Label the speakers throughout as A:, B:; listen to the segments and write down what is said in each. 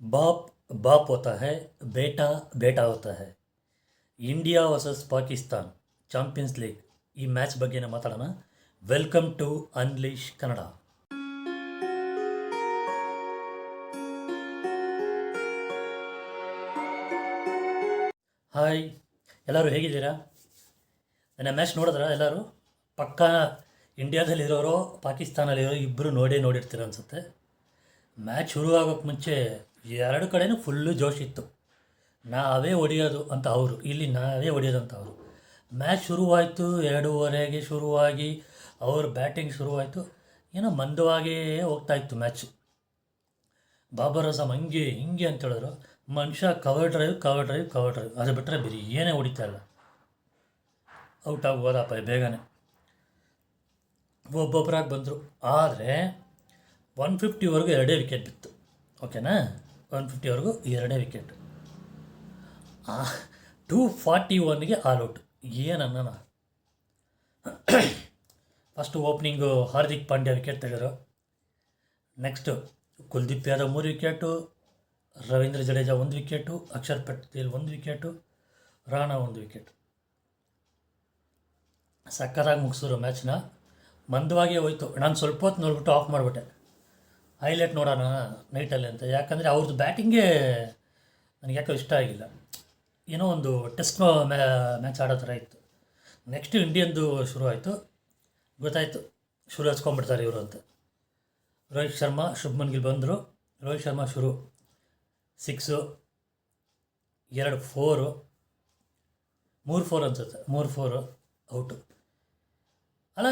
A: बाप बाप होता है, बेटा बेटा होता है. India versus Pakistan champions league ಈ ಮ್ಯಾಚ್ ಬಗ್ಗೆನೇ ಮಾತಾಡೋಣ. Welcome to unleash Kannada. Hi, ಎಲ್ಲರೂ ಹೇಗಿದ್ದೀರಾ? ನನ್ನ ಮ್ಯಾಚ್ ನೋಡಿದ್ರ ಎಲ್ಲರೂ? ಪಕ್ಕಾ ಇಂಡಿಯಾದಲ್ಲಿರೋರು ಪಾಕಿಸ್ತಾನಲ್ಲಿರೋ ಇಬ್ಬರು ನೋಡಿರ್ತೀರ ಅನಿಸುತ್ತೆ. ಮ್ಯಾಚ್ ಶುರುವಾಗೋಕ್ಕೆ ಮುಂಚೆ ಎರಡು ಕಡೆನೂ ಫುಲ್ಲು ಜೋಶ್ ಇತ್ತು. ನಾವೇ ಹೊಡೆಯೋದು ಅಂತ ಅವರು, ಇಲ್ಲಿ ನಾವೇ ಹೊಡೆಯೋದು ಅಂತ ಅವರು. ಮ್ಯಾಚ್ ಶುರುವಾಯಿತು, 2:30ಗೆ ಶುರುವಾಗಿ ಅವ್ರ ಬ್ಯಾಟಿಂಗ್ ಶುರುವಾಯಿತು. ಏನೋ ಮಂದವಾಗೇ ಹೋಗ್ತಾಯಿತ್ತು ಮ್ಯಾಚು. ಬಾಬರ್ ಅಜಮ್ ಹಂಗೆ ಹಿಂಗೆ ಅಂತ ಹೇಳಿದ್ರು. ಮನುಷ್ಯ ಕವರ್ ಡ್ರೈವ್ ಅದು ಬಿಟ್ಟರೆ ಬೇರೆ ಏನೇ ಹೊಡಿತಾ ಇಲ್ಲ. ಔಟ್ ಆಗ್ಬೋದಪ್ಪ ಬೇಗನೆ, ಒಬ್ಬೊಬ್ಬರಾಗಿ ಬಂದರು. ಆದರೆ 150ವರೆಗೂ ಎರಡೇ ವಿಕೆಟ್ ಬಿತ್ತು. ಓಕೆನಾ? 150ವರೆಗೂ ಎರಡೇ ವಿಕೆಟ್. 241ಗೆ ಆಲ್ಔಟ್. ಏನನ್ನ first opening Hardik Pandya wicket ತೆಗೆದರು. Next Kuldeep Yadav 3 wicket, Ravindra Jadeja 1 wicket, Axar Patel 1 wicket, Rana 1 wicket. ಸಕ್ಕತ್ತಾಗಿ ಮುಗಿಸಿದ್ರು ಮ್ಯಾಚ್ನ. ಮಂದವಾಗೇ ಹೋಯ್ತು. ನಾನು ಸ್ವಲ್ಪ ಹೊತ್ತು ನೋಡ್ಬಿಟ್ಟು ಆಫ್ ಮಾಡಿಬಿಟ್ಟೆ. ಹೈಲೈಟ್ ನೋಡೋಣ ನೈಟಲ್ಲಿ ಅಂತ. ಯಾಕಂದರೆ ಅವ್ರದ್ದು ಬ್ಯಾಟಿಂಗೇ ನನಗೆ ಯಾಕೋ ಇಷ್ಟ ಆಗಿಲ್ಲ. ಏನೋ ಒಂದು ಟೆಸ್ಟ್ ಮ್ಯಾಚ್ ಆಡೋ ಥರ ಇತ್ತು. ನೆಕ್ಸ್ಟ್ ಇಂಡಿಯನ್ದು ಶುರು ಆಯಿತು. ಗೊತ್ತಾಯಿತು ಶುರು ಹಚ್ಕೊಂಡ್ಬಿಡ್ತಾರೆ ಇವರು ಅಂತ. ರೋಹಿತ್ ಶರ್ಮಾ, ಶುಭ್ಮನ್ ಗಿಲ್ ಬಂದರು. ರೋಹಿತ್ ಶರ್ಮಾ ಶುರು 6, 2 4, 3 4 ಅನ್ಸುತ್ತೆ, 3 4 ಔಟು. ಅಲ್ಲ,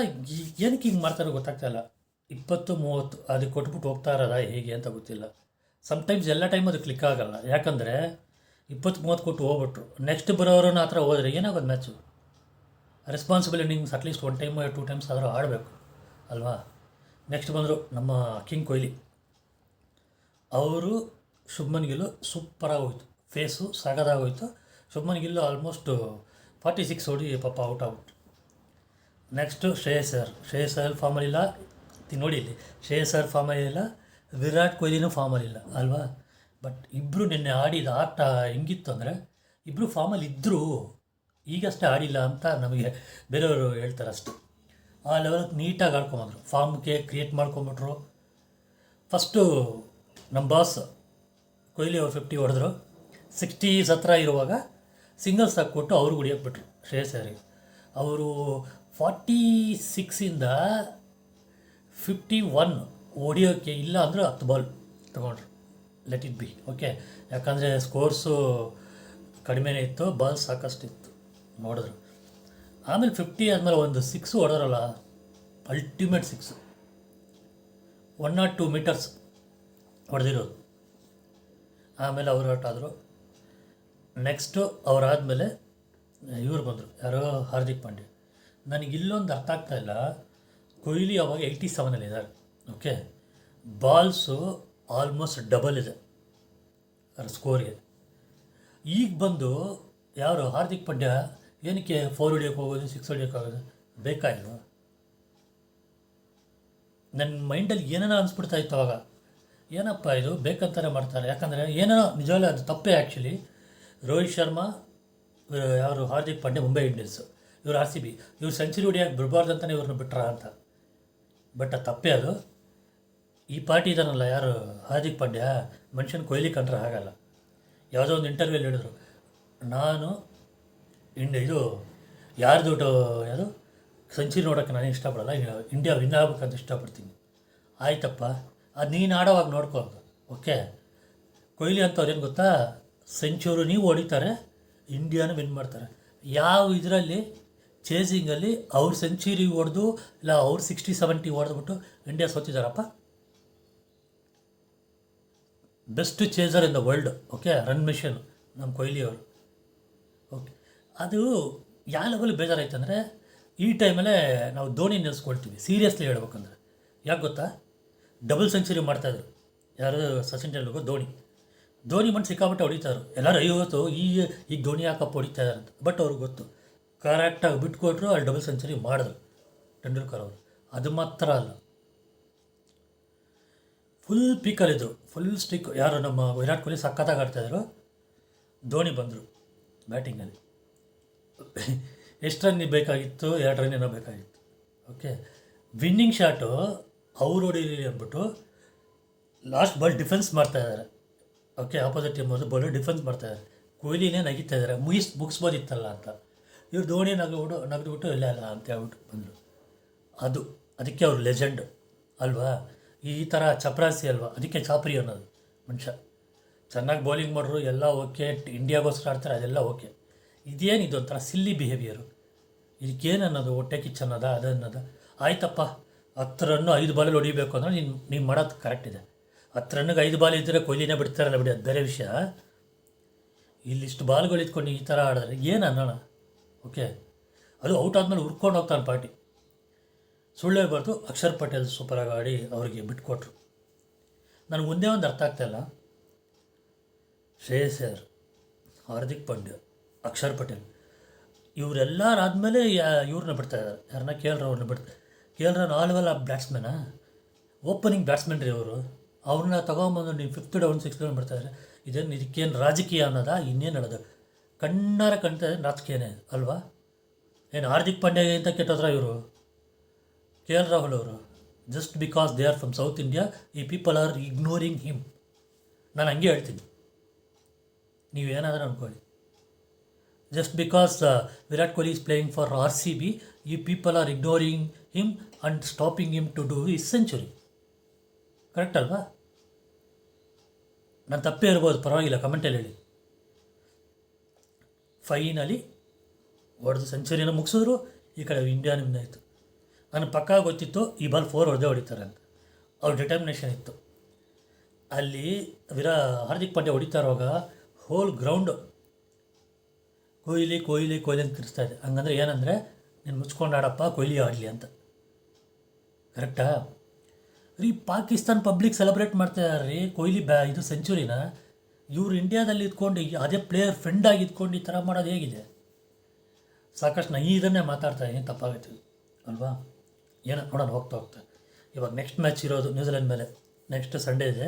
A: ಏನಕ್ಕೆ ಹಿಂಗೆ ಮಾಡ್ತಾರೋ ಗೊತ್ತಾಗ್ತಾಯಿಲ್ಲ. 20 30 ಅದಕ್ಕೆ ಕೊಟ್ಬಿಟ್ಟು ಹೋಗ್ತಾ ಇರೋದ ಹೇಗೆ ಅಂತ ಗೊತ್ತಿಲ್ಲ. ಸಮ್ಟೈಮ್ಸ್ ಎಲ್ಲ ಟೈಮ್ ಅದು ಕ್ಲಿಕ್ ಆಗೋಲ್ಲ. ಯಾಕಂದರೆ 20-30 ಕೊಟ್ಟು ಹೋಗ್ಬಿಟ್ರು. ನೆಕ್ಸ್ಟ್ ಬರೋರನ್ನ ಆ ಥರ ಹೋದರೆ ಏನಾಗೋದು match? Responsible innings at least 1 time 2 times ಆದರೂ ಆಡಬೇಕು ಅಲ್ವಾ? ನೆಕ್ಸ್ಟ್ ಬಂದರು ನಮ್ಮ ಕಿಂಗ್ ಕೊಹ್ಲಿ. ಅವರು ಶುಭ್ಮನ್ ಗಿಲ್ಲು ಸೂಪರಾಗಿ ಹೋಯ್ತು. ಫೇಸು ಸಗದಾಗೋಯ್ತು. ಶುಭ್ಮನ್ ಗಿಲ್ಲು ಆಲ್ಮೋಸ್ಟ್ 46 ಹೊಡಿ ಪಾಪ ಔಟ್ ಆಗ್ಬಿಟ್ಟು. ನೆಕ್ಸ್ಟು ಶ್ರೇಯಸ್ ಅಯ್ಯರ್ ಫಾರ್ಮಲ್ಲಿಲ್ಲ. ನೋಡಿ ಇಲ್ಲಿ, ಶ್ರೇಯಸ್ ಅಯ್ಯರ್ ಫಾರ್ಮಲ್ಲಿಲ್ಲ, ವಿರಾಟ್ ಕೊಹ್ಲಿನೂ ಫಾರ್ಮಲ್ಲಿಲ್ಲ ಅಲ್ವಾ? ಬಟ್ ಇಬ್ಬರು ನಿನ್ನೆ ಆಡಿದ ಆಟ ಹೆಂಗಿತ್ತು ಅಂದರೆ, ಇಬ್ಬರು ಫಾರ್ಮಲ್ಲಿ ಇದ್ದರು, ಈಗಷ್ಟೇ ಆಡಿಲ್ಲ ಅಂತ ನಮಗೆ ಬೇರೆಯವರು ಹೇಳ್ತಾರೆ ಅಷ್ಟೆ. ಆ ಲೆವೆಲ್ಗೆ ನೀಟಾಗಿ ಆಡ್ಕೊಂಬಂದರು. ಫಾರ್ಮ್ಗೆ ಕ್ರಿಯೇಟ್ ಮಾಡ್ಕೊಂಬಿಟ್ರು. ಫಸ್ಟು ನಮ್ಮ ಬಾಸ್ ಕೊಹ್ಲಿ ಅವರು 50 ಹೊಡೆದ್ರು. 60 ಹತ್ರ ಇರುವಾಗ ಸಿಂಗಲ್ಸ್ ಹಾಕ್ಕೊಟ್ಟು ಅವ್ರಿಗೆ ಹೊಡಿಯೋಕೆ ಬಿಟ್ರು ಶ್ರೇಯಸ್ ಅಯ್ಯರಿಗೆ. ಅವರು 46ಇಂದ 51 ಹೊಡಿಯೋಕ್ಕೆ ಇಲ್ಲ ಅಂದರೆ 10 ಬಾಲ್ ತೊಗೊಂಡ್ರು. Let it be, okay. ಯಾಕಂದರೆ ಸ್ಕೋರ್ಸು ಕಡಿಮೆನೇ ಇತ್ತು, ಬಾಲ್ ಸಾಕಷ್ಟಿತ್ತು ನೋಡಿದ್ರು. ಆಮೇಲೆ 50 ಆದಮೇಲೆ ಒಂದು 6 ಹೊಡೆದ್ರಲ್ಲ, ಅಲ್ಟಿಮೇಟ್ 6, 102 ಮೀಟರ್ಸ್ ಹೊಡೆದಿರೋದು. ಆಮೇಲೆ ಅವರು ಔಟ್ ಆದರು. ನೆಕ್ಸ್ಟು ಅವರಾದಮೇಲೆ ಇವರು ಬಂದರು, ಯಾರೋ ಹಾರ್ದಿಕ್ ಪಾಂಡ್ಯ. ನನಗಿಲ್ಲೊಂದು ಅರ್ಥ ಆಗ್ತಾಯಿಲ್ಲ. ಕೊಹ್ಲಿ ಅವಾಗ 87 ಓಕೆ. ಬಾಲ್ಸು ಆಲ್ಮೋಸ್ಟ್ ಡಬಲ್ ಇದೆ ಸ್ಕೋರ್ಗೆ. ಈಗ ಬಂದು ಯಾರು ಹಾರ್ದಿಕ್ ಪಾಂಡ್ಯ ಏನಕ್ಕೆ 4 ಹೊಡಿಯೋಕ್ಕೆ ಹೋಗೋದು, 6 ಹೊಡಿಯೋಕ್ಕೆ ಆಗೋದು ಬೇಕಾಗಿಲ್ವ? ನನ್ನ ಮೈಂಡಲ್ಲಿ ಏನೇನೋ ಅನಿಸ್ಬಿಡ್ತಾ ಇತ್ತು ಅವಾಗ. ಏನಪ್ಪ ಇದು ಬೇಕಂತಾರೆ ಮಾಡ್ತಾರೆ. ಯಾಕಂದರೆ ಏನೋ ನಿಜವಲ್ಲ, ಅದು ತಪ್ಪೇ ಆ್ಯಕ್ಚುಲಿ. ರೋಹಿತ್ ಶರ್ಮಾ, ಯಾರು ಹಾರ್ದಿಕ್ ಪಾಂಡ್ಯ ಮುಂಬೈ ಇಂಡಿಯನ್ಸು, ಇವರು RCB, ಇವ್ರು ಸೆಂಚುರಿ ಹೊಡಿಯೋಕ್ಕೆ ಬಿಡಬಾರ್ದು ಅಂತಲೇ ಇವ್ರನ್ನ ಬಿಟ್ರ ಅಂತ. ಬಟ್ ಅದು ತಪ್ಪೇ. ಅದು ಈ ಪಾರ್ಟಿ ಇದಾನಲ್ಲ ಯಾರು ಹಾರ್ದಿಕ್ ಪಾಂಡ್ಯ, ಮನುಷ್ಯನ ಕೊಹ್ಲಿ ಕಂಡ್ರೆ ಆಗಲ್ಲ. ಯಾವುದೋ ಒಂದು ಇಂಟರ್ವ್ಯೂಲ್ಲಿ ಹೇಳಿದ್ರು, ನಾನು ಇದು ಯಾರ್ದು ಯಾವುದು ಸೆಂಚುರಿ ನೋಡೋಕ್ಕೆ ನಾನು ಇಷ್ಟಪಡಲ್ಲ, ಇಂಡಿಯಾ ವಿನ್ ಆಗ್ಬೇಕಂತ ಇಷ್ಟಪಡ್ತೀನಿ. ಆಯ್ತಪ್ಪ, ಅದು ನೀನು ಆಡೋವಾಗ ನೋಡ್ಕೋದು, ಓಕೆ. ಕೊಹ್ಲಿ ಅಂತವ್ರು ಏನು ಗೊತ್ತಾ, ಸೆಂಚುರಿ ನೀವು ಹೊಡಿತಾರೆ, ಇಂಡಿಯಾನ ವಿನ್ ಮಾಡ್ತಾರೆ. ಯಾವ ಇದರಲ್ಲಿ ಚೇಸಿಂಗಲ್ಲಿ ಅವ್ರು ಸೆಂಚುರಿ ಹೊಡೆದು ಇಲ್ಲ ಅವ್ರು 60-70 ಹೊಡೆದ್ಬಿಟ್ಟು ಇಂಡಿಯಾ ಸೋತಿದ್ದಾರಪ್ಪ. Best chaser in the world, okay. Run machine ನಮ್ಮ ಕೊಹ್ಲಿ ಅವರು, ಓಕೆ. ಅದು ಯಾವ ಲೆವೆಲ್ ಬೇಜಾರಾಯ್ತು ಅಂದರೆ, ಈ ಟೈಮಲ್ಲೇ ನಾವು ಧೋನಿ ನೆನೆಸ್ಕೊಳ್ತೀವಿ ಸೀರಿಯಸ್ಲಿ ಹೇಳ್ಬೇಕಂದ್ರೆ. ಯಾಕೆ ಗೊತ್ತಾ, ಡಬಲ್ ಸೆಂಚುರಿ ಮಾಡ್ತಾಯಿದ್ರು ಯಾರು, ಸಚಿನ್ ತೆಂಡೂಲ್ಕರ್, ಧೋನಿ ಮಣ್ಣು ಸಿಕ್ಕಾಬಿಟ್ಟು ಹೊಡಿತಾಯಿದ್ರು. ಎಲ್ಲರೂ ಐವತ್ತು ಈಗ ಧೋನಿ ಯಾಕಪ್ಪ ಹೊಡಿತಾ ಇದ್ದಾರೆ ಅಂತ. ಬಟ್ ಅವ್ರಿಗೆ ಗೊತ್ತು, ಕರೆಕ್ಟಾಗಿ ಬಿಟ್ಕೊಟ್ರು, ಅಲ್ಲಿ ಡಬಲ್ ಸೆಂಚುರಿ ಮಾಡಿದ್ರು ತೆಂಡೂಲ್ಕರ್ ಅವರು. ಅದು ಮಾತ್ರ ಅಲ್ಲ, ಫುಲ್ ಪೀಕಲ್ಲಿದ್ದರು, ಫುಲ್ ಸ್ಟಿಕ್. ಯಾರು ನಮ್ಮ ವಿರಾಟ್ ಕೊಹ್ಲಿ ಸಖತ್ತಾಗಿ ಆಡ್ತಾಯಿದ್ರು. ಧೋನಿ ಬಂದರು ಬ್ಯಾಟಿಂಗಲ್ಲಿ. ಎಷ್ಟು ರನ್ ಬೇಕಾಗಿತ್ತು? 2 ರನ್ ಏನೋ ಬೇಕಾಗಿತ್ತು. ಓಕೆ, ವಿನ್ನಿಂಗ್ ಶಾಟು ಅವ್ರು ಹೊಡೀಲಿ ಅಂದ್ಬಿಟ್ಟು ಲಾಸ್ಟ್ ಬಾಲ್ ಡಿಫೆನ್ಸ್ ಮಾಡ್ತಾಯಿದ್ದಾರೆ. ಓಕೆ, ಆಪೋಸಿಟ್ ಟೀಮ್ ಅವರು ಬಾಲ್ ಡಿಫೆನ್ಸ್ ಮಾಡ್ತಾಯಿದ್ದಾರೆ. ಕೊಹ್ಲಿನೇ ನಗಿತಾ ಇದ್ದಾರೆ, ಮುಗಿಸ್ಬೋದಿತ್ತಲ್ಲ ಅಂತ. ಇವ್ರು ಧೋನಿ ನಗದುಬಿಟ್ಟು ಇಲ್ಲ ಅಂತ ಹೇಳ್ಬಿಟ್ಟು ಬಂದರು. ಅದಕ್ಕೆ ಅವ್ರು ಲೆಜೆಂಡ್ ಅಲ್ವಾ? ಈ ಥರ ಚಪರಾಸಿ ಅಲ್ವಾ? ಅದಕ್ಕೆ ಚಾಪ್ರಿ ಅನ್ನೋದು ಮನುಷ್ಯ. ಚೆನ್ನಾಗಿ ಬೌಲಿಂಗ್ ಮಾಡ್ರು, ಎಲ್ಲ ಓಕೆ, ಇಂಡಿಯಾಗೋಸ್ಕರ ಆಡ್ತಾರೆ, ಅದೆಲ್ಲ ಓಕೆ. ಇದೇನಿದು ಒಂಥರ ಸಿಲ್ಲಿ ಬಿಹೇವಿಯರು. ಇದಕ್ಕೇನು ಅನ್ನೋದು? ಹೊಟ್ಟೆ ಕಿಚ್ಚನ್ನೋದ ಅದನ್ನೋದ? ಆಯ್ತಪ್ಪ, 10 ರನ್ನು 5 ಬಾಲಲ್ಲಿ ಹೊಡಿಬೇಕು ಅಂದರೆ ನೀನು ಮಾಡೋದು ಕರೆಕ್ಟ್ ಇದೆ. 10 ರನ್ನಿಗೆ 5 ಬಾಲ್ ಇದ್ದರೆ ಕೊಹ್ಲಿನೇ ಬಿಡ್ತಾರಲ್ಲ ಬಿಡಿ, ಅದು ಬೇರೆ ವಿಷಯ. ಇಲ್ಲಿಷ್ಟು ಬಾಲ್ಗಳು ಇಟ್ಕೊಂಡು ಈ ಥರ ಆಡಿದ್ರೆ ಏನು ಅನ್ನೋಣ? ಓಕೆ, ಅದು ಔಟ್ ಆದಮೇಲೆ ಹುರ್ಕೊಂಡು ಹೋಗ್ತಾನೆ ಪಾರ್ಟಿ. ಸುಳ್ಳು ಹೇಳ್ಬಾರ್ದು, ಅಕ್ಷರ್ ಪಟೇಲ್ ಸೂಪರಾಗಿ ಆಡಿ ಅವ್ರಿಗೆ ಬಿಟ್ಕೊಟ್ರು. ನನಗೆ ಒಂದೇ ಒಂದು ಅರ್ಥ ಆಗ್ತಾಯಿಲ್ಲ. ಶ್ರೇಯಸ್ ಅಯ್ಯರ್, ಹಾರ್ದಿಕ್ ಪಾಂಡ್ಯ, ಅಕ್ಷರ್ ಪಟೇಲ್ ಇವರೆಲ್ಲರಾದಮೇಲೆ ಇವ್ರನ್ನ ಬಿಡ್ತಾಯಿದ್ದಾರೆ. ಯಾರನ್ನ? ಕೆ ಎಲ್ ರಾಹುಲ್ನ ಬಿಡ್ತಾರೆ. ಕೆ ಎಲ್ ರಾಹುಲ್ ಆಲ್ವೆಲ್ಲ ಬ್ಯಾಟ್ಸ್ಮನ್ನ, ಓಪನಿಂಗ್ ಬ್ಯಾಟ್ಸ್ಮನ್ ರೀ ಅವರು. ಅವ್ರನ್ನ ತೊಗೊಂಬಂದು ನೀವು 5th ಡೌನ್ 6th ಡೌನ್ ಬಿಡ್ತಾಯಿದ್ದಾರೆ. ಇದಕ್ಕೇನು ರಾಜಕೀಯ ಅನ್ನೋದಾ? ಇನ್ನೇನು ಹೇಳೋದು? ಕಣ್ಣಾರ ಕಾಣ್ತಾ ಇದೆ ರಾಜಕೀಯನೇ ಅಲ್ವಾ? ಏನು ಹಾರ್ದಿಕ್ ಪಾಂಡ್ಯಗಿಂತ ಕೆಟ್ಟೋದ್ರ ಇವರು? ಕೆ ಎಲ್ ರಾಹುಲ್ ಅವರು just because they are from South India, ಈ ಪೀಪಲ್ ಆರ್ ಇಗ್ನೋರಿಂಗ್ ಹಿಮ್. ನಾನು ಹಂಗೆ ಹೇಳ್ತೀನಿ, ನೀವೇನಾದರೂ ಅಂದ್ಕೊಳ್ಳಿ. Just because Virat Kohli is playing for RCB, ಈ people are ignoring him and stopping him to do his century. Correct ಅಲ್ವಾ? ನಾನು ತಪ್ಪೇ ಇರ್ಬೋದು, ಪರವಾಗಿಲ್ಲ, ಕಮೆಂಟಲ್ಲಿ ಹೇಳಿ. ಫೈನಲಿ ಹೊಡೆದು ಸೆಂಚುರಿನ ಮುಗಿಸಿದ್ರು. ಈ ಕಡೆ ಇಂಡಿಯಾನ ವಿನ್ ಆಯಿತು. ನನಗೆ ಪಕ್ಕಾ ಗೊತ್ತಿತ್ತು ಈ ಬಾಲ್ 4 ಹೊಡಿತಾರೆ ಅಂತ. ಅವ್ರ ಡಿಟರ್ಮಿನೇಷನ್ ಇತ್ತು. ಅಲ್ಲಿ ಹಾರ್ದಿಕ್ ಪಾಂಡ್ಯ ಹೊಡಿತಾ ಇರುವಾಗ ಹೋಲ್ ಗ್ರೌಂಡು ಕೊಹ್ಲಿ ಕೊಹ್ಲಿ ಕೊಹ್ಲಿ ಅಂತ ತಿರ್ಸ್ತಾ ಇದೆ. ಹಂಗಂದ್ರೆ ಏನಂದರೆ, ನೀನು ಮುಚ್ಕೊಂಡು ಆಡಪ್ಪ, ಕೊಹ್ಲಿ ಆಡಲಿ ಅಂತ. ಕರೆಕ್ಟಾ ರೀ? ಪಾಕಿಸ್ತಾನ ಪಬ್ಲಿಕ್ ಸೆಲೆಬ್ರೇಟ್ ಮಾಡ್ತಾಯಿದ್ದಾರೆ ರೀ ಕೊಹ್ಲಿ ಇದು ಸೆಂಚುರಿನ. ಇವ್ರು ಇಂಡಿಯಾದಲ್ಲಿ ಇದ್ಕೊಂಡು ಅದೇ ಪ್ಲೇಯರ್ ಫ್ರೆಂಡಾಗಿ ಇದ್ಕೊಂಡು ಈ ಥರ ಮಾಡೋದು ಹೇಗಿದೆ? ಸಾಕಷ್ಟು ನಾನು ಇದನ್ನೇ ಮಾತಾಡ್ತಾ ಇದ್ದೀನಿ, ತಪ್ಪಾಗೈತೆ ಅಲ್ವಾ? ಏನೋ ನೋಡೋಣ ಹೋಗ್ತಾ. ಇವಾಗ ನೆಕ್ಸ್ಟ್ ಮ್ಯಾಚ್ ಇರೋದು ನ್ಯೂಜಿಲೆಂಡ್ ಮೇಲೆ. ನೆಕ್ಸ್ಟ್ ಸಂಡೇ ಇದೆ.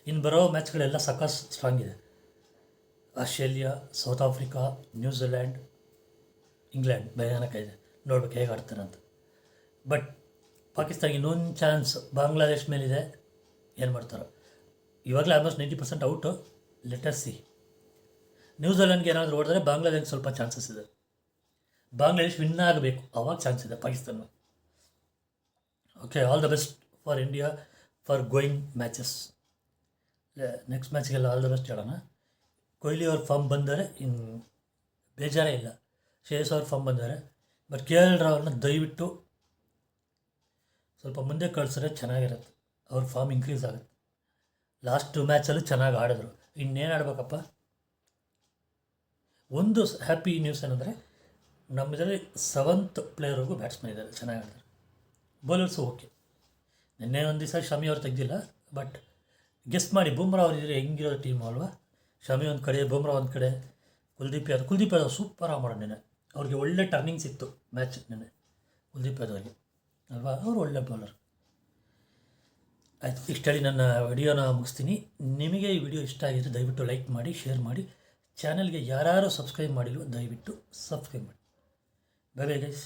A: ಇನ್ನು ಬರೋ ಮ್ಯಾಚ್ಗಳೆಲ್ಲ ಸಾಕಷ್ಟು ಸ್ಟ್ರಾಂಗ್ ಇದೆ. Australia, south Africa, New Zealand, England ಭಯಾನಕ ಇದೆ. ನೋಡ್ಬೇಕು ಹೇಗೆ ಆಡ್ತಾರೆ ಅಂತ. ಬಟ್ ಪಾಕಿಸ್ತಾನಿಗೆ ಇನ್ನೊಂದು ಚಾನ್ಸ್ ಬಾಂಗ್ಲಾದೇಶ್ ಮೇಲಿದೆ. ಏನು ಮಾಡ್ತಾರೋ? ಇವಾಗಲೇ ಆಲ್ಮೋಸ್ಟ್ 90% ಔಟು. Let's see. ನ್ಯೂಜಿಲೆಂಡ್ಗೆ ಏನಾದರೂ ಹೊಡೆದ್ರೆ ಬಾಂಗ್ಲಾದೇಶ್ ಸ್ವಲ್ಪ ಚಾನ್ಸಸ್ ಇದೆ. ಬಾಂಗ್ಲಾದೇಶ್ ವಿನ್ ಆಗಬೇಕು, ಅವಾಗ ಚಾನ್ಸ್ ಇದೆ Pakistan. Okay, all the best for India for going matches. Next ಮ್ಯಾಚ್ಗೆಲ್ಲ ಆಲ್ ದ ಬೆಸ್ಟ್ ಹೇಳೋಣ. ಕೊಹ್ಲಿ ಅವ್ರ ಫಾರ್ಮ್ ಬಂದರೆ ಇನ್ನು ಬೇಜಾರೇ ಇಲ್ಲ. ಶ್ರೇಯಸ್ ಅವ್ರ ಫಾರ್ಮ್ ಬಂದರೆ. ಬಟ್ ಕೆ ಎಲ್ ರಾಹುಲ್ನ ದಯವಿಟ್ಟು ಸ್ವಲ್ಪ ಮುಂದೆ ಕಳಿಸಿದ್ರೆ ಚೆನ್ನಾಗಿರುತ್ತೆ. ಅವ್ರ ಫಾರ್ಮ್ ಇನ್ಕ್ರೀಸ್ ಆಗುತ್ತೆ. ಲಾಸ್ಟ್ 2 ಮ್ಯಾಚಲ್ಲೂ ಚೆನ್ನಾಗಿ ಆಡಿದ್ರು. ಇನ್ನೇನು ಆಡಬೇಕಪ್ಪ? ಒಂದು ಹ್ಯಾಪಿ ನ್ಯೂಸ್ ಏನಂದರೆ, ನಮ್ಮದರಲ್ಲಿ 7th ಪ್ಲೇಯರ್ವರೆಗೂ ಬ್ಯಾಟ್ಸ್ಮನ್ ಇದ್ದಾರೆ, ಚೆನ್ನಾಗಿ ಆಡ್ತಾರೆ. Bowlers okay. ನಿನ್ನೆ ಒಂದು ದಿವಸ ಶಮಿ ಅವ್ರು ತೆಗೆದಿಲ್ಲ. ಬಟ್ ಗೆಸ್ ಮಾಡಿ, ಬುಮ್ರಾ ಅವ್ರು ಇದ್ರೆ ಹೆಂಗಿರೋ ಟೀಮು ಅಲ್ವಾ? ಶಮಿ ಒಂದು ಕಡೆ, ಬುಮ್ರಾ ಒಂದು ಕಡೆ, ಕುಲ್ದೀಪ್ ಯಾದವ್ ಸೂಪರಾಗಿ ಮಾಡೋಣ. ನೆನೆ ಅವ್ರಿಗೆ ಒಳ್ಳೆ ಟರ್ನಿಂಗ್ ಸಿಕ್ತು ಮ್ಯಾಚ್ ನೆನೆ ಕುಲ್ದೀಪ್ ಯಾದವ್ರಿಗೆ ಅಲ್ವಾ? ಅವರು ಒಳ್ಳೆ ಬೌಲರ್. ಆಯ್ತು, ಇಷ್ಟು ಹೇಳಿ ನನ್ನ ವಿಡಿಯೋನ ಮುಗಿಸ್ತೀನಿ. ನಿಮಗೆ ಈ ವಿಡಿಯೋ ಇಷ್ಟ ಆಗಿದ್ರೆ ದಯವಿಟ್ಟು ಲೈಕ್ ಮಾಡಿ, ಶೇರ್ ಮಾಡಿ. ಚಾನಲ್ಗೆ ಯಾರು ಸಬ್ಸ್ಕ್ರೈಬ್ ಮಾಡಿಲ್ವೋ ದಯವಿಟ್ಟು ಸಬ್ಸ್ಕ್ರೈಬ್ ಮಾಡಿ. Bye bye guys.